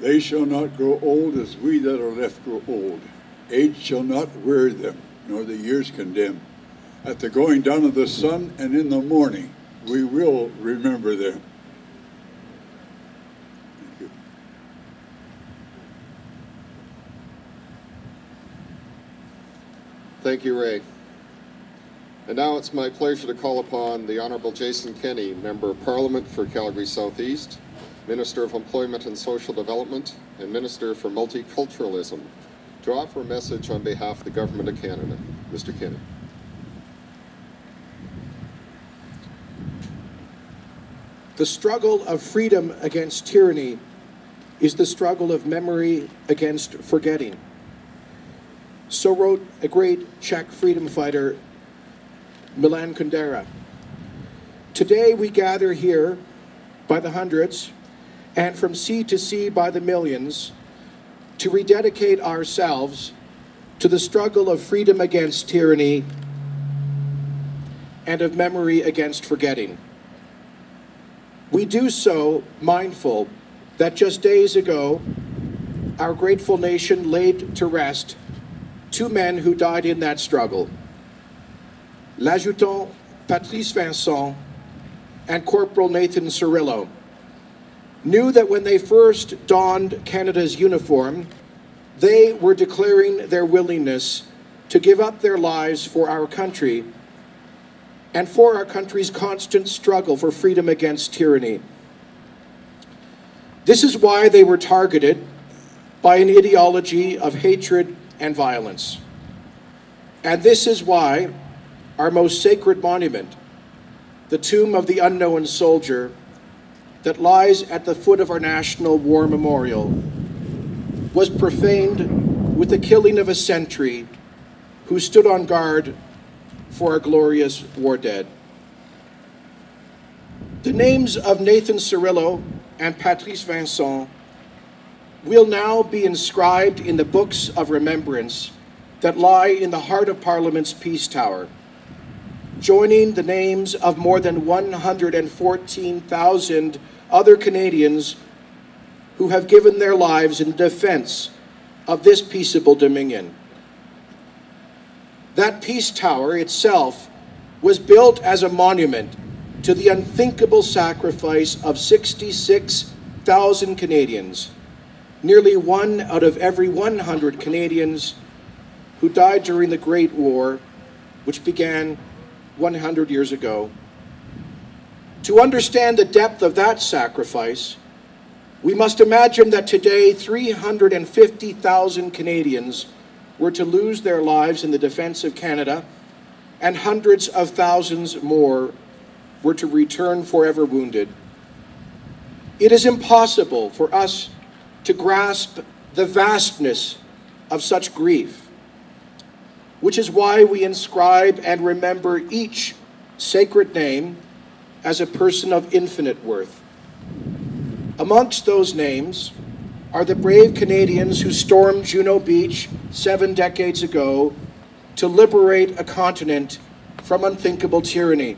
They shall not grow old as we that are left grow old. Age shall not weary them, nor the years condemn. At the going down of the sun and in the morning, we will remember them. Thank you. Thank you, Ray. And now it's my pleasure to call upon the Honourable Jason Kenney, Member of Parliament for Calgary Southeast, Minister of Employment and Social Development, and Minister for Multiculturalism, to offer a message on behalf of the Government of Canada. Mr. Kenney. The struggle of freedom against tyranny is the struggle of memory against forgetting. So wrote a great Czech freedom fighter, Milan Kundera. Today we gather here by the hundreds and from sea to sea by the millions to rededicate ourselves to the struggle of freedom against tyranny and of memory against forgetting. We do so mindful that just days ago, our grateful nation laid to rest two men who died in that struggle, l'adjutant Prentice Vincent and Corporal Nathan Cirillo, knew that when they first donned Canada's uniform, they were declaring their willingness to give up their lives for our country and for our country's constant struggle for freedom against tyranny. This is why they were targeted by an ideology of hatred and violence. And this is why our most sacred monument, the tomb of the unknown soldier that lies at the foot of our National War Memorial, was profaned with the killing of a sentry who stood on guard for our glorious war dead. The names of Nathan Cirillo and Prentice Vincent will now be inscribed in the books of remembrance that lie in the heart of Parliament's Peace Tower, joining the names of more than 114,000 other Canadians who have given their lives in defense of this peaceable dominion. That Peace Tower itself was built as a monument to the unthinkable sacrifice of 66,000 Canadians, nearly 1 out of every 100 Canadians who died during the Great War, which began 100 years ago. To understand the depth of that sacrifice, we must imagine that today 350,000 Canadians were to lose their lives in the defense of Canada, and hundreds of thousands more were to return forever wounded. It is impossible for us to grasp the vastness of such grief, which is why we inscribe and remember each sacred name as a person of infinite worth. Amongst those names are the brave Canadians who stormed Juno Beach 7 decades ago to liberate a continent from unthinkable tyranny.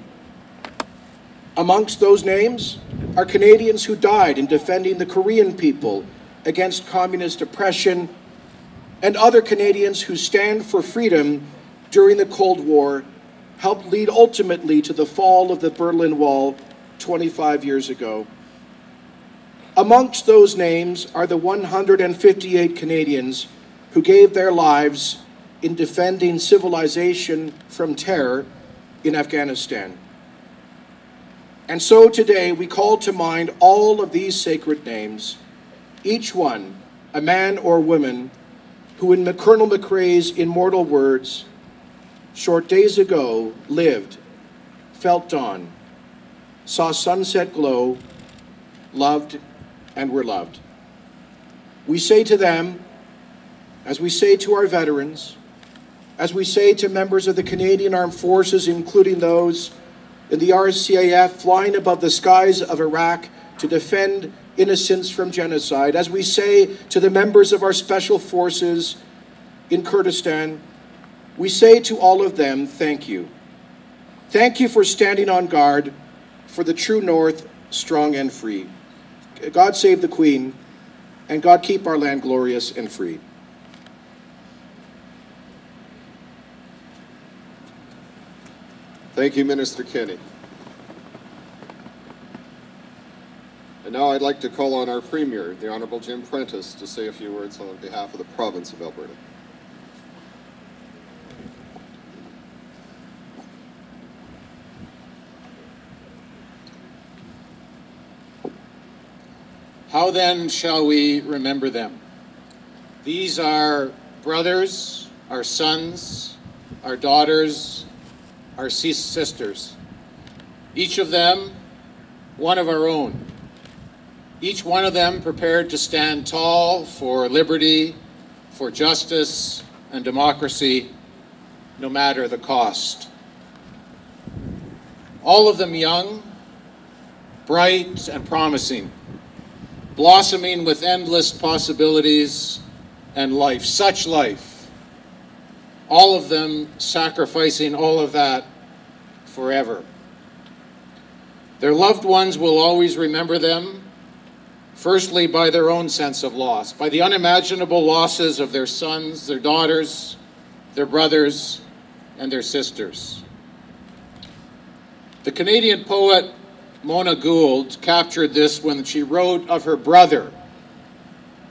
Amongst those names are Canadians who died in defending the Korean people against communist oppression, and other Canadians who stand for freedom during the Cold War helped lead ultimately to the fall of the Berlin Wall 25 years ago. Amongst those names are the 158 Canadians who gave their lives in defending civilization from terror in Afghanistan. And so today we call to mind all of these sacred names, each one a man or woman who, in Colonel McRae's immortal words, short days ago lived, felt dawn, saw sunset glow, loved, and were loved. We say to them, as we say to our veterans, as we say to members of the Canadian Armed Forces, including those in the RCAF flying above the skies of Iraq to defend innocents from genocide, as we say to the members of our special forces in Kurdistan, we say to all of them, thank you. Thank you for standing on guard for the true North, strong and free. God save the Queen. and God keep our land glorious and free. Thank you, Minister Kenney. And now I'd like to call on our Premier, the Honourable Jim Prentice, to say a few words on behalf of the province of Alberta. How then shall we remember them? These are brothers, our sons, our daughters, our sisters. Each of them, one of our own. Each one of them prepared to stand tall for liberty, for justice and democracy, no matter the cost. All of them young, bright and promising, blossoming with endless possibilities and life, such life. All of them sacrificing all of that forever. Their loved ones will always remember them, firstly by their own sense of loss, by the unimaginable losses of their sons, their daughters, their brothers, and their sisters. The Canadian poet Mona Gould captured this when she wrote of her brother,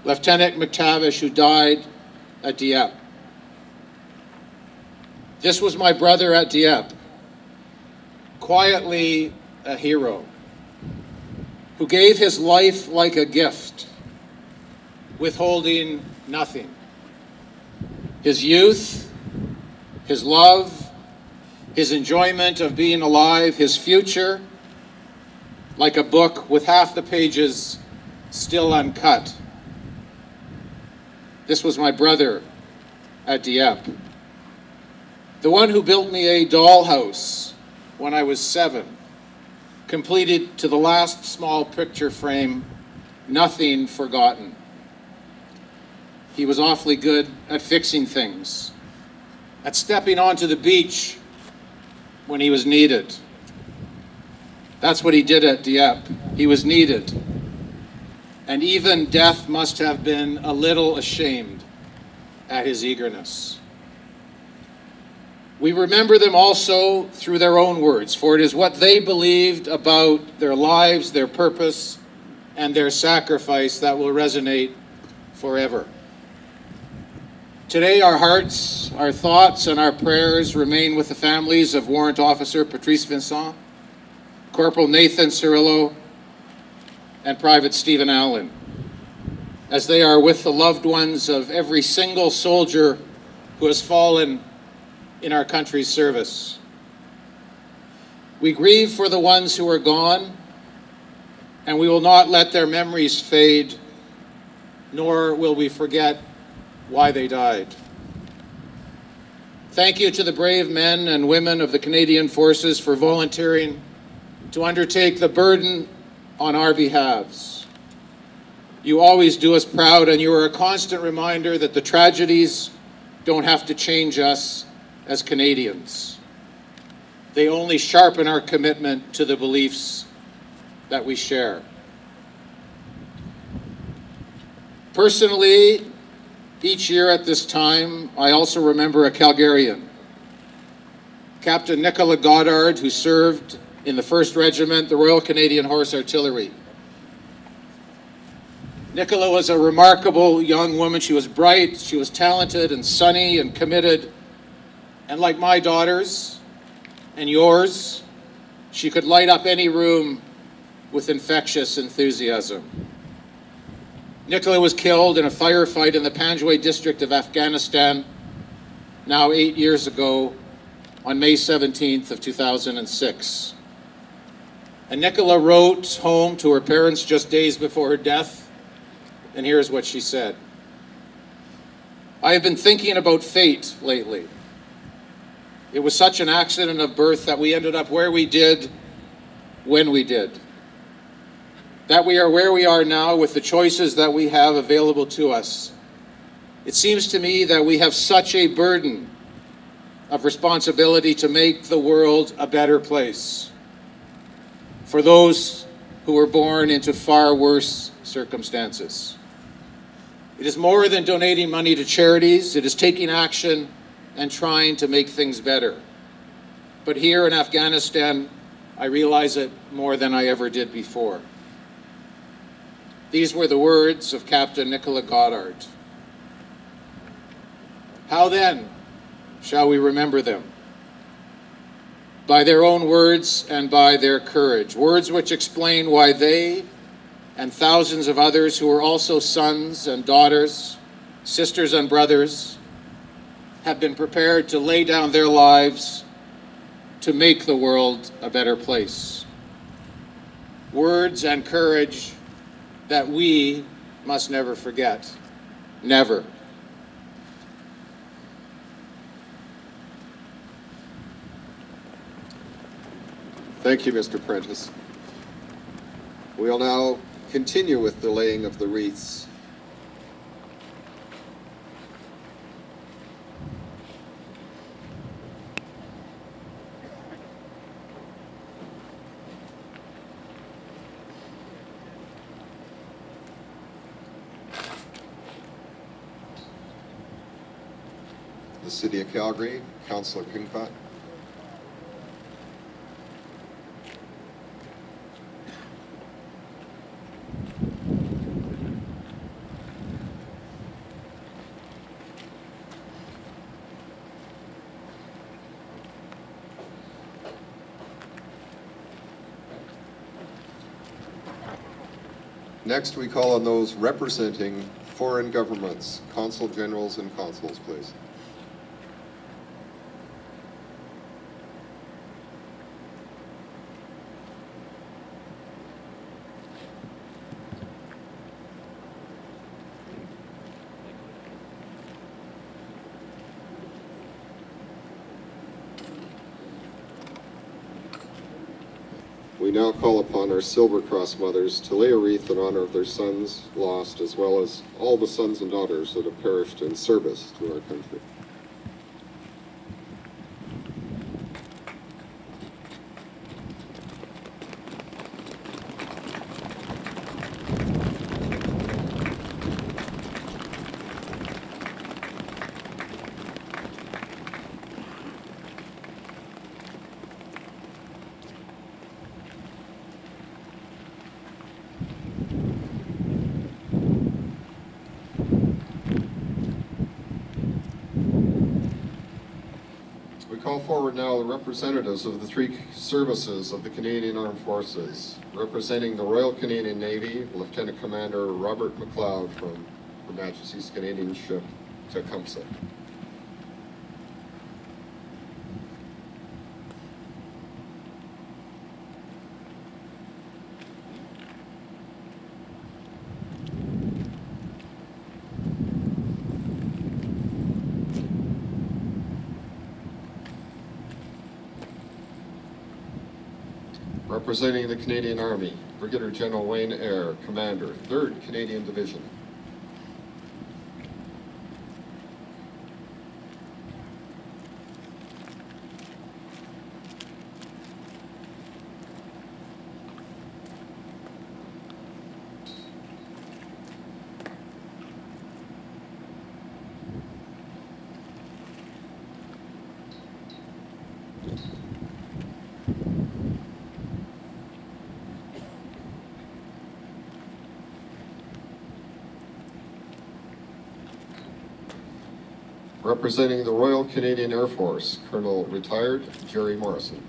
Lieutenant McTavish, who died at Dieppe. This was my brother at Dieppe, quietly a hero, who gave his life like a gift, withholding nothing. His youth, his love, his enjoyment of being alive, his future, like a book with half the pages still uncut. This was my brother at Dieppe, the one who built me a dollhouse when I was 7, completed to the last small picture frame, nothing forgotten. He was awfully good at fixing things, at stepping onto the beach when he was needed. That's what he did at Dieppe. He was needed. And even death must have been a little ashamed at his eagerness. We remember them also through their own words, for it is what they believed about their lives, their purpose, and their sacrifice that will resonate forever. Today, our hearts, our thoughts, and our prayers remain with the families of Warrant Officer Patrice Vincent, Corporal Nathan Cirillo, and Private Stephen Allen, as they are with the loved ones of every single soldier who has fallen in our country's service. We grieve for the ones who are gone, and we will not let their memories fade, nor will we forget why they died. Thank you to the brave men and women of the Canadian Forces for volunteering to undertake the burden on our behalves. You always do us proud, and you are a constant reminder that the tragedies don't have to change us as Canadians. They only sharpen our commitment to the beliefs that we share. Personally, each year at this time, I also remember a Calgarian, Captain Nicola Goddard, who served in the 1st Regiment, the Royal Canadian Horse Artillery. Nicola was a remarkable young woman. She was bright, she was talented and sunny and committed. And like my daughters and yours, she could light up any room with infectious enthusiasm. Nicola was killed in a firefight in the Panjwai district of Afghanistan, now 8 years ago, on May 17th of 2006. And Nicola wrote home to her parents just days before her death, and here's what she said. I have been thinking about fate lately. It was such an accident of birth that we ended up where we did, when we did. That we are where we are now with the choices that we have available to us. It seems to me that we have such a burden of responsibility to make the world a better place for those who were born into far worse circumstances. It is more than donating money to charities. It is taking action and trying to make things better. But here in Afghanistan, I realize it more than I ever did before. These were the words of Captain Nicola Goddard. How then shall we remember them? By their own words and by their courage. Words which explain why they and thousands of others who are also sons and daughters, sisters and brothers, have been prepared to lay down their lives to make the world a better place. Words and courage that we must never forget. Never. Thank you, Mr. Prentice. We'll now continue with the laying of the wreaths. The City of Calgary, Councillor Pincott. Next, we call on those representing foreign governments, consul generals and consuls, please. We now call upon our Silver Cross mothers to lay a wreath in honor of their sons lost, as well as all the sons and daughters that have perished in service to our country. Call forward now the representatives of the three services of the Canadian Armed Forces. Representing the Royal Canadian Navy, Lieutenant Commander Robert McLeod from Her Majesty's Canadian ship Tecumseh. Representing the Canadian Army, Brigadier General Wayne Eyre, Commander, 3rd Canadian Division. Representing the Royal Canadian Air Force, Colonel Retired Jerry Morrison.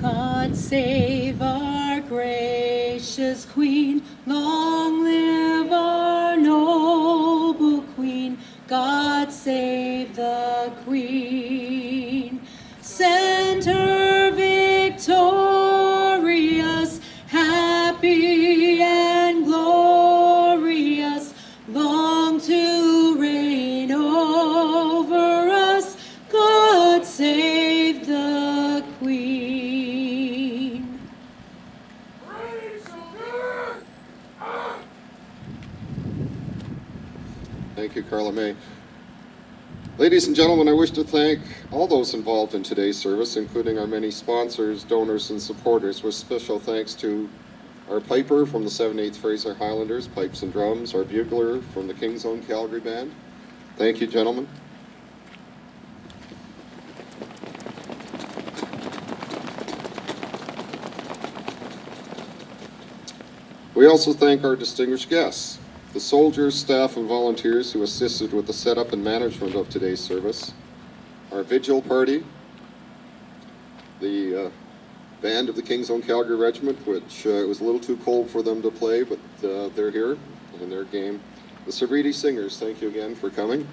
God save our gracious Queen, long live our noble Queen. God save the Queen, send her victorious, happy and glorious, long to reign over us. God save the Queen. Thank you, Carla May. Ladies and gentlemen, I wish to thank all those involved in today's service, including our many sponsors, donors, and supporters, with special thanks to our piper from the 7/8 Fraser Highlanders, pipes and drums, our bugler from the King's Own Calgary Band. Thank you, gentlemen. We also thank our distinguished guests, the soldiers, staff, and volunteers who assisted with the setup and management of today's service, our vigil party, the band of the King's Own Calgary Regiment, which it was a little too cold for them to play, but they're here in their game. The Sabriti Singers, thank you again for coming.